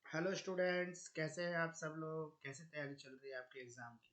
Hello students, कैसे हैं आप सब लोग? कैसे तैयारी चल रही है आपके एग्ज़ाम की?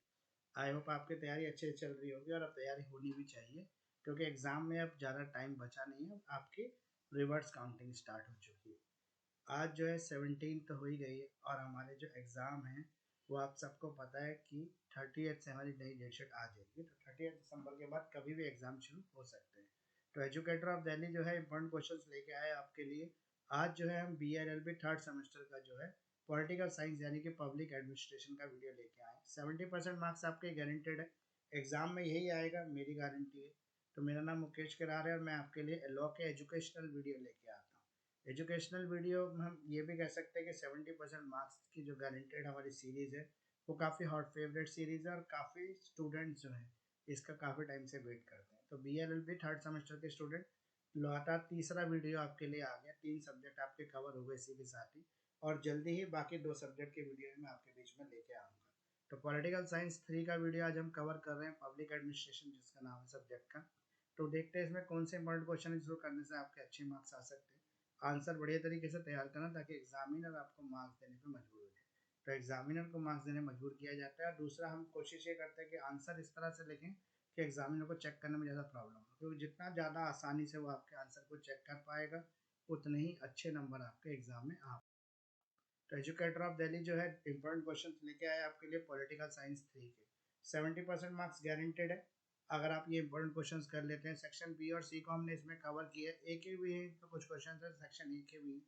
आई होप आपकी तैयारी अच्छे से चल रही होगी और अब तैयारी होनी भी चाहिए, क्योंकि एग्ज़ाम में अब ज़्यादा टाइम बचा नहीं है। अब आपकी रिवर्स काउंटिंग स्टार्ट हो चुकी है। आज जो है 17 तो हो ही गई है और हमारे जो एग्ज़ाम है वो आप सबको पता है कि 30th से हमारी नई डेट शीट आ जाएगी। तो 30th दिसंबर के बाद कभी भी एग्ज़ाम शुरू हो सकते हैं। तो एजुकेटर ऑफ दिल्ली जो है इंपॉर्टेंट क्वेश्चंस लेके आए आपके लिए। आज जो है हम B L L B third semester का जो है पॉलिटिकल साइंस यानी कि पब्लिक एडमिनिस्ट्रेशन का वीडियो लेके आए। 70% मार्क्स आपके गारंटेड है, एग्जाम में यही आएगा, मेरी गारंटी है। तो मेरा नाम मुकेश किरार है और मैं आपके लिए लॉ के एजुकेशनल वीडियो लेके आता हूँ। एजुकेशनल वीडियो में हम ये भी कह सकते हैं कि 70% मार्क्स की जो गारंटेड हमारी सीरीज़ है वो काफ़ी हॉट फेवरेट सीरीज़ है और काफ़ी स्टूडेंट्स जो हैं इसका काफ़ी टाइम से वेट करते हैं। तो B L L B third semester के स्टूडेंट, लगातार तीसरा वीडियो आपके लिए आ गया। 3 सब्जेक्ट आपके कवर हो गए इसी के साथ ही, और जल्दी ही बाकी 2 सब्जेक्ट के वीडियो मैं आपके बीच में लेके आऊँगा। तो पॉलिटिकल साइंस 3 का वीडियो आज हम कवर कर रहे हैं, पब्लिक एडमिनिस्ट्रेशन जिसका नाम है सब्जेक्ट का। तो देखते हैं इसमें कौन से इंपॉर्टेंट क्वेश्चन शुरू करने से आपके अच्छे मार्क्स आ सकते हैं। आंसर बढ़िया तरीके से तैयार करना ताकि एग्जामिनर आपको मार्क्स देने पर मजबूर हो जाए। तो एग्जामिनर को मार्क्स देने मजबूर किया जाता है। और दूसरा, हम कोशिश ये करते हैं कि आंसर इस तरह से लिखें कि एग्जामिनर को चेक करने में ज़्यादा प्रॉब्लम हो, क्योंकि जितना ज़्यादा आसानी से वो आपके आंसर को चेक कर पाएगा उतने ही अच्छे नंबर आपके एग्जाम में आ। तो एजुकेटर ऑफ दिल्ली जो है इंपॉर्टेंट क्वेश्चन लेके आए आपके लिए पॉलिटिकल साइंस 3 के। 70% मार्क्स गारंटेड है अगर आप ये इंपॉर्टेंट क्वेश्चन कर लेते हैं। सेक्शन बी और सी को हमने इसमें कवर किया है, ए के भी है तो कुछ क्वेश्चन है सेक्शन ए के भी।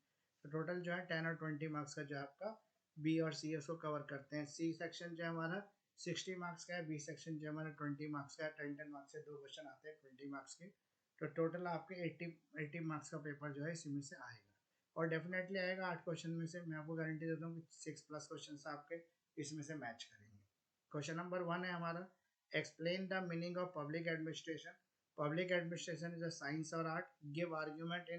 तो टोटल जो है 10 और 20 मार्क्स का जो आपका बी और सी है उसको कवर करते हैं। सी सेक्शन जो है हमारा 60 मार्क्स का है, बी सेक्शन जो हमारा 20 मार्क्स का है। 10 मार्क्स से 2 क्वेश्चन आते हैं 20 मार्क्स के। तो टोटल आपके 80 मार्क्स का पेपर जो है इसी में से आएगा, और डेफिनेटली आएगा। 8 क्वेश्चन में से मैं आपको गारंटी देता हूँ कि 6+ क्वेश्चन आपके इसमें से मैच करेंगे। क्वेश्चन नंबर 1 है हमारा, explain the meaning of public administration. Public administration is a science और art, give argument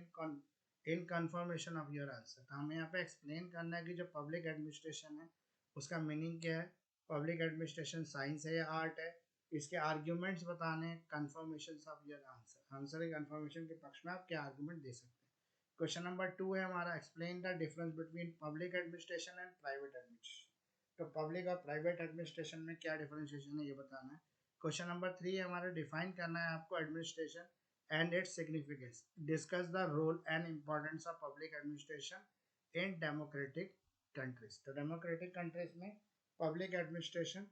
in confirmation of your answer. तो हमें यहाँ पे एक्सप्लेन करना है कि जो पब्लिक एडमिनिस्ट्रेशन है उसका मीनिंग क्या है, पब्लिक एडमिनिस्ट्रेशन साइंस है या आर्ट है, इसके आर्ग्यूमेंट्स बताने, confirmation of your answer, answer के कंफर्मेशन के पक्ष में आप क्या आर्ग्यूमेंट दे सकते हैं। क्वेश्चन नंबर 2 है हमारा, explain the difference between public administration and private administration. तो पब्लिक और प्राइवेट एडमिनिस्ट्रेशन में क्या डिफरेंशिएशन है ये बताना है। क्वेश्चन नंबर 3 है हमारा, डिफाइन करना है आपको administration and its significance. Discuss the role and importance of public administration in democratic countries. तो डेमोक्रेटिक कंट्रीज में पब्लिक एडमिनिस्ट्रेशन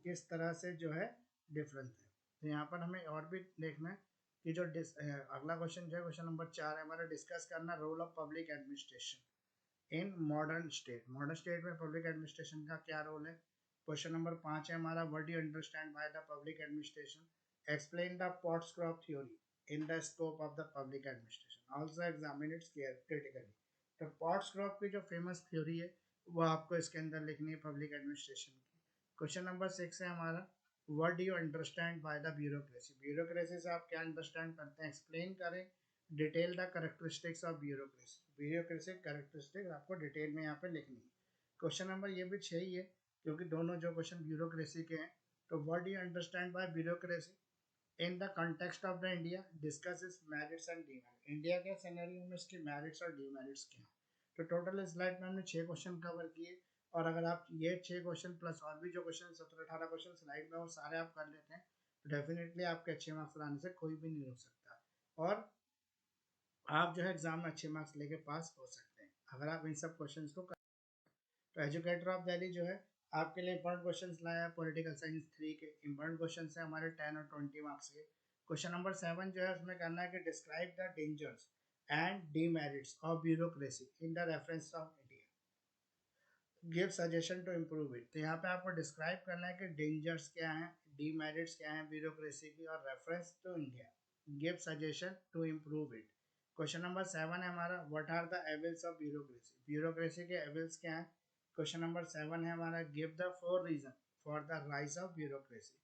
किस तरह से जो है डिफरेंट है। तो यहाँ पर हमें और भी देखना है कि जो अगला क्वेश्चन जो है क्वेश्चन नंबर 4 है हमारा, डिस्कस करना role of public administration in modern state. Modern state में पब्लिक एडमिनिस्ट्रेशन का क्या रोल है। क्वेश्चन नंबर 5 है हमारा, what do you understand by the public administration. Explain the POSDCORB theory in the scope of the public administration, also examine its critically. तो POSDCORB की जो famous theory है वो आपको इसके अंदर लिखनी है पब्लिक एडमिनिस्ट्रेशन की। क्वेश्चन नंबर 6 है हमारा, what do you understand by the bureaucracy. Bureaucracy से आप क्या अंडरस्टैंड करते हैं, एक्सप्लेन करें। Detail the characteristics of bureaucracy, bureaucracy characteristics आपको डिटेल में यहाँ पे लिखनी है। क्वेश्चन नंबर ये भी 6 ही है क्योंकि दोनों जो क्वेश्चन ब्यूरोक्रेसी के हैं। तो what do you understand bye bureaucracy in the context of the India, discuss it's merits and demerits. India के सिनेरियो में इसके मेरिट्स और डिमेरिट्स क्या हैं। तो टोटल स्लाइड में हमने 6 क्वेश्चन कवर किए, और अगर आप ये 6 क्वेश्चन प्लस और भी जो क्वेश्चन 17-18 क्वेश्चन स्लाइड में वो सारे आप कर लेते हैं तो डेफिनेटली आपके अच्छे मार्क्स लाने से कोई भी नहीं रोक सकता, और आप जो है एग्जाम में अच्छे मार्क्स लेके पास हो सकते हैं अगर आप इन सब क्वेश्चंस को कर। तो एजुकेटर ऑफ दिल्ली जो है आपके लिए इंपॉर्टेंट क्वेश्चंस लाया है पॉलिटिकल साइंस 3 के। इंपॉर्टेंट क्वेश्चंस है हमारे 10 और 20 मार्क्स के। क्वेश्चन नंबर 7 जो है उसमें करना है कि describe the dangers and demerits of bureaucracy in the reference of India, give suggestion to improve it. तो यहाँ पे आपको डिस्क्राइब करना है कि डेंजर्स क्या हैं, डीमेरिट्स क्या हैं ब्यूरोक्रेसी की, और reference to India, give suggestion to improve it. Question number 7 है हमारा, what are the evils of bureaucracy. Bureaucracy के एविल्स क्या हैं। क्वेश्चन नंबर 7 है हमारा, give the 4 reason for the rise of bureaucracy.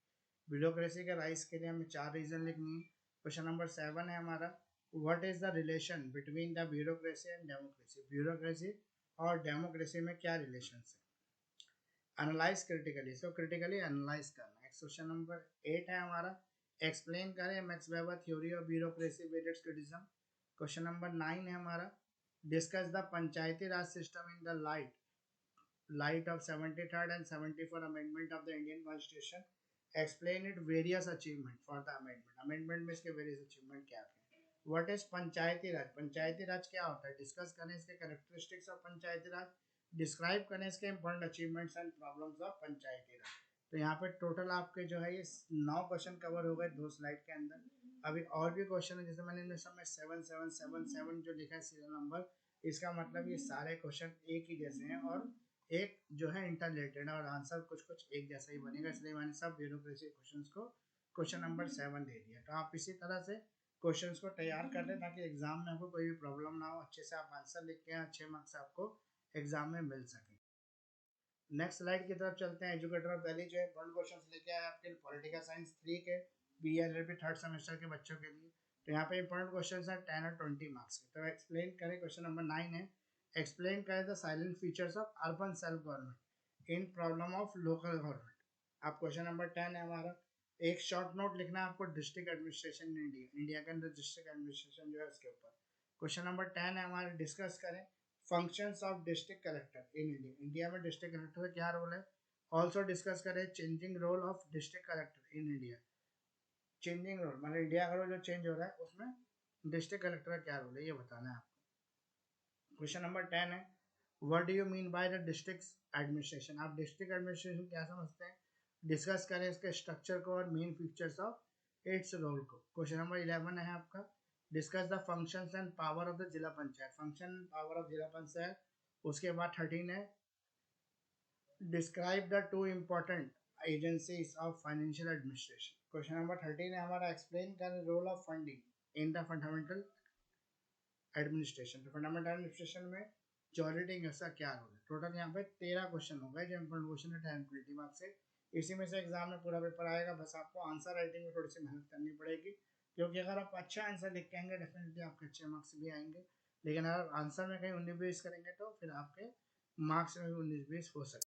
Bureaucracy के राइज के लिए हमें 4 रीजन लिखनी है। क्वेश्चन नंबर 7 है हमारा, what is the relation between the bureaucracy and democracy. Bureaucracy और डेमोक्रेसी में क्या रिलेशन है। एनालाइज क्रिटिकली, सो क्रिटिकली एनालाइज करना है। क्वेश्चन नंबर 8 है हमारा, एक्सप्लेन करें max weber theory of bureaucracy with its criticism. Question number 9 है हमारा, discuss the Panchayati Raj system in the light light of 73rd and 74th amendment of the Indian Constitution, explain it various achievement for the amendment में इसके various achievement क्या है. What is पंचायती राज? पंचायती राज क्या होता है? Discuss करें इसके characteristics of Panchayati Raj, describe करें इसके important achievements and problems of Panchayati Raj. तो यहाँ पे टोटल आपके जो है ये 9 क्वेश्चन कवर हो गए 2 स्लाइड के अंदर. अभी और भी क्वेश्चन है, जैसे मैंने इनमें सब में 7777 जो लिखा है सीरियल नंबर, इसका मतलब ये सारे क्वेश्चन एक ही जैसे हैं और एक जो है इंटर रिलेटेड है और आंसर कुछ कुछ एक जैसा ही बनेगा, इसलिए मैंने सब ब्यूरोक्रेसी क्वेश्चंस को क्वेश्चन नंबर 7 दे दिया. तो आप इसी तरह से क्वेश्चंस को तैयार कर लें ताकि एग्जाम में आपको कोई भी प्रॉब्लम ना हो, अच्छे से आप आंसर लिख के अच्छे मार्क्स आपको एग्जाम में मिल सके. नेक्स्ट स्लाइड की तरफ चलते हैं. एजुकेटर ऑफ दिल्ली जो है वन क्वेश्चन लेके आया आपके पॉलिटिकल साइंस 3 के BLLB थर्ड सेमेस्टर के बच्चों के लिए. तो यहाँ पे इंपॉर्टेंट क्वेश्चन है 10 और 20 मार्क्स के. तो एक्सप्लेन करें, क्वेश्चन नंबर 9 है, एक्सप्लेन करें the salient features of urban self government in problem of local government. आप क्वेश्चन नंबर 10 है हमारा, एक शॉर्ट नोट लिखना है आपको डिस्ट्रिक्ट एडमिनिस्ट्रेशन इन इंडिया के अंदर डिस्ट्रिक्ट एडमिनिस्ट्रेशन जो है उसके ऊपर. क्वेश्चन नंबर 10 है हमारा, डिस्कस करें functions of district collector in India. India में डिस्ट्रिक्ट कलेक्टर का क्या रोल है. ऑल्सो डिस्कस करें changing role of district collector in India. Changing role मतलब इंडिया का रोल जो चेंज हो रहा है उसमें डिस्ट्रिक्ट कलेक्टर का क्या रोल है ये बताना है आपको. क्वेश्चन नंबर 10 है, what do you mean by the district administration. आप डिस्ट्रिक्ट एडमिनिस्ट्रेशन क्या समझते हैं. डिस्कस करें इसके स्ट्रक्चर को और main features of its role को. क्वेश्चन नंबर 11 है आपका, discuss the functions and power of the zila panchayat. Function power of जिला पंचायत. उसके बाद 13 है, describe the two important agencies of financial administration. Question number 13 है हमारा, एक्सप्लेन कर role of funding in the fundamental administration. तो फंडामेंटल एडमिनिस्ट्रेशन में ऑडिटिंग का क्या रोल है. टोटल यहाँ पे 13 क्वेश्चन हो गए जो इंपॉर्टेंट क्वेश्चन है 10-20 मार्क्स से. इसी में से एग्जाम में पूरा पेपर आएगा, बस आपको आंसर राइटिंग में थोड़ी सी मेहनत करनी पड़ेगी, क्योंकि अगर आप अच्छा आंसर लिख के आएंगे डेफिनेटली आपके अच्छे मार्क्स भी आएंगे, लेकिन अगर आंसर में कहीं 19-20 करेंगे तो फिर आपके मार्क्स में भी 19-20 हो सकते.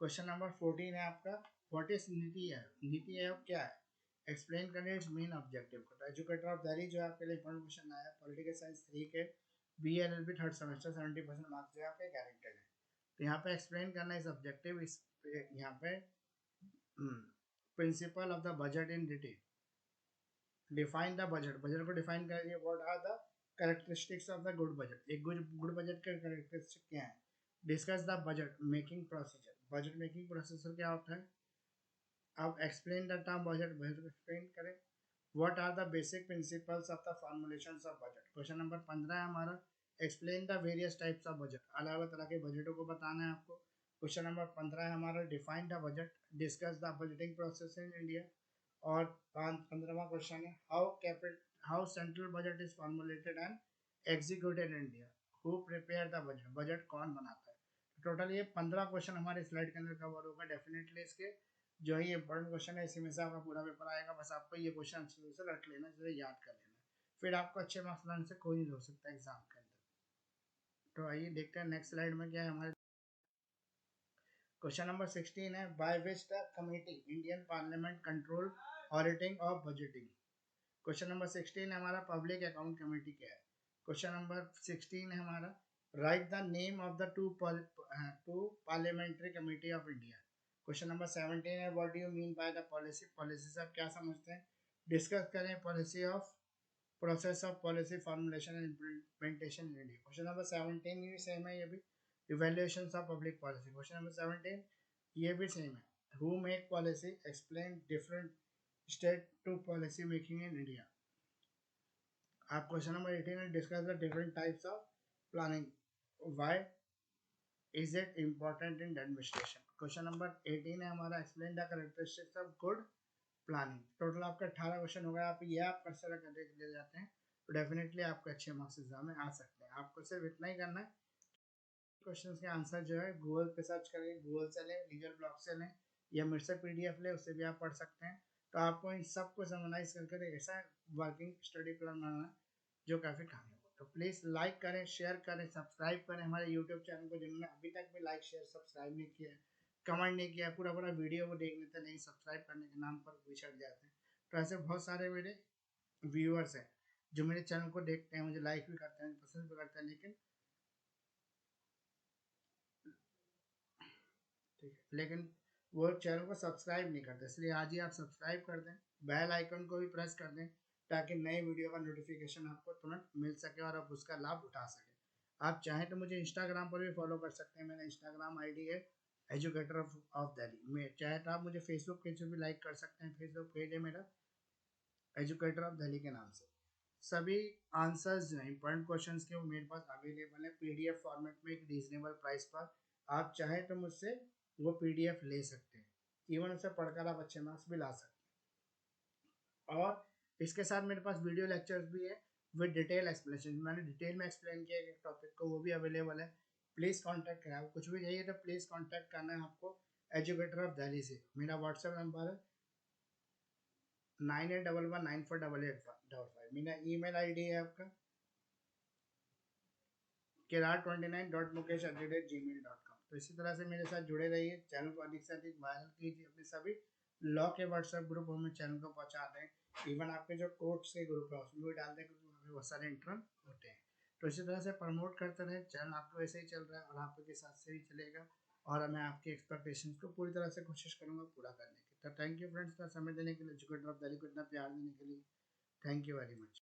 क्वेश्चन नंबर 14 है आपका, व्हाट इज नीति आयोग. नीति आयोग क्या है, एक्सप्लेन करें इट्स मेन ऑब्जेक्टिव को. एजुकेटर ऑफ दिल्ली जो आपके लिए इंपॉर्टेंट क्वेश्चन आया पॉलिटिकल साइंस 3 के BLLB थर्ड सेमेस्टर 70% मार्क्स जो आपके गारंटेड है. तो यहाँ पे एक्सप्लेन करना इस ऑब्जेक्टिव, इस यहाँ पे principle of the budget in detail. Define the budget. Budget को डिफाइन करिए. What are the characteristics of the good budget. एक गुड बजट के कैरेक्टरिस्टिक क्या है. Discuss the budget making procedure. Budget making procedure क्या होता है. अब explain the term budget. Budget को एक्सप्लेन करें. What are the basic principles of the formulations of budget. Question number 15 है हमारा, explain the various types of budget. अलग अलग तरह के बजटों को बताना है आपको. क्वेश्चन नंबर 15 है हमारा, define the budget. Discuss the budgeting process in India. और 15वां क्वेश्चन है, how central budget is formulated and executed in India. Who prepare the budget. Budget कौन बनाता है. टोटल ये 15 क्वेश्चन हमारे स्लाइड के अंदर कवर होगा. डेफिनेटली इसके जो है ये इंपॉर्टेंट क्वेश्चन है, इसी में से आपका पूरा पेपर आएगा. बस आपको ये क्वेश्चन अच्छे से रट लेना, इसे याद कर लेना, फिर आपको अच्छे मार्क्स लाने से कोई नहीं रोक सकता एग्जाम के अंदर. तो आइए देखते हैं नेक्स्ट स्लाइड में क्या है हमारे. क्वेश्चन नंबर 16 है, by which the committee Indian parliament control auditing of budgeting. Question number 16 है हमारा, पब्लिक अकाउंट कमेटी क्या है. क्वेश्चन नंबर 16 है हमारा, write the name of the two parliamentary committee of India. Question number 17 है, what do you mean by the policy. Policy से आप क्या समझते हैं. डिस्कस करें policy of process of policy formulation and implementation in India. Question number 17 भी same है, ये भी evaluations of public policy. Question number 17 ये भी सेम है, who make policy, explain different state to policy making in India. आप question number 18 में discuss the different types of planning, why is it important in administration. Question number 18 है हमारा, explain the characteristics of good planning. Total आपका 18 question हो गया. आप ये आप कंसिडर करके ले जाते हैं तो डेफिनेटली आपके अच्छे मार्क्स एग्जाम में आ सकते हैं. आपको सिर्फ इतना ही करना है, क्वेश्चंस के आंसर जो है गूगल पे सर्च करें, गूगल से लें, लीगल ब्लॉग से लें, या मेरे से PDF लें, उससे भी आप पढ़ सकते हैं. तो आपको इन सब को समराइज करके एक ऐसा वर्किंग स्टडी प्लान बनाना है जो काफ़ी कामयाब हो. तो प्लीज़ लाइक करें, शेयर करें, सब्सक्राइब करें हमारे यूट्यूब चैनल को, जिन्होंने अभी तक भी लाइक शेयर सब्सक्राइब नहीं किया है, कमेंट नहीं किया, पूरा पूरा वीडियो को देख लेते हैं, नहीं सब्सक्राइब करने के नाम पर बिछड़ जाते हैं. तो ऐसे बहुत सारे मेरे व्यूअर्स हैं जो मेरे चैनल को देखते हैं, मुझे लाइक भी करते हैं, पसंद भी करते हैं, लेकिन ठीक है, लेकिन वो चैनल को सब्सक्राइब नहीं करते, इसलिए आज ही आप सब्सक्राइब कर दें, बेल आइकन को भी प्रेस कर दें, ताकि नई वीडियो का नोटिफिकेशन आपको तुरंत मिल सके और आप उसका लाभ उठा सकें। आप चाहें तो मुझे इंस्टाग्राम पर भी फॉलो कर सकते हैं, मेरा इंस्टाग्राम आईडी है एजुकेटर ऑफ दिल्ली में। चाहे तो आप मुझे फेसबुक पेज पर भी लाइक कर सकते हैं, फेसबुक पेज है मेरा एजुकेटर ऑफ दिल्ली के नाम से। सभी आंसर्स इंपॉर्टेंट क्वेश्चंस के वो मेरे पास अवेलेबल है पीडीएफ फॉर्मेट में एक रीजनेबल प्राइस पर। आप चाहें तो मुझसे वो पीडीएफ ले सकते हैं, इवन उसे पढ़कर आप अच्छे मार्क्स भी ला सकते हैं। और इसके साथ मेरे पास वीडियो लेक्चर्स भी है विद डिटेल एक्सप्लेनेशन, मैंने डिटेल में एक्सप्लेन किया एक टॉपिक को, वो भी अवेलेबल है। प्लीज़ कॉन्टैक्ट करें, आपको कुछ भी चाहिए तो प्लीज़ कॉन्टैक्ट करना है आपको एजुकेटर ऑफ दिल्ली से। मेरा व्हाट्सएप नंबर है 9811948855। मेरा ईमेल आईडी है आपका kirar29.mukesh@gmail.com। तो इसी तरह से मेरे साथ जुड़े रहिए, चैनल को अधिक से अधिक वायरल कीजिए, अपने सभी लॉ के व्हाट्सएप ग्रुप में चैनल को पहुंचा दें, इवन आपके जो कोर्ट्स के ग्रुप है उसमें भी डाल दें, क्योंकि वहाँ पे बहुत सारे इंटर्न होते हैं। तो इसी तरह से प्रमोट करते रहे, चैनल आपको ऐसे ही चल रहा है और आपके साथ से ही चलेगा, और मैं आपकी एक्सपेक्टेशंस को पूरी तरह से कोशिश करूंगा पूरा करने की। तो थैंक यू फ्रेंड्स, का समय देने के लिए, एजुकेटर ऑफ दिल्ली को इतना प्यार देने के लिए। Thank you very much.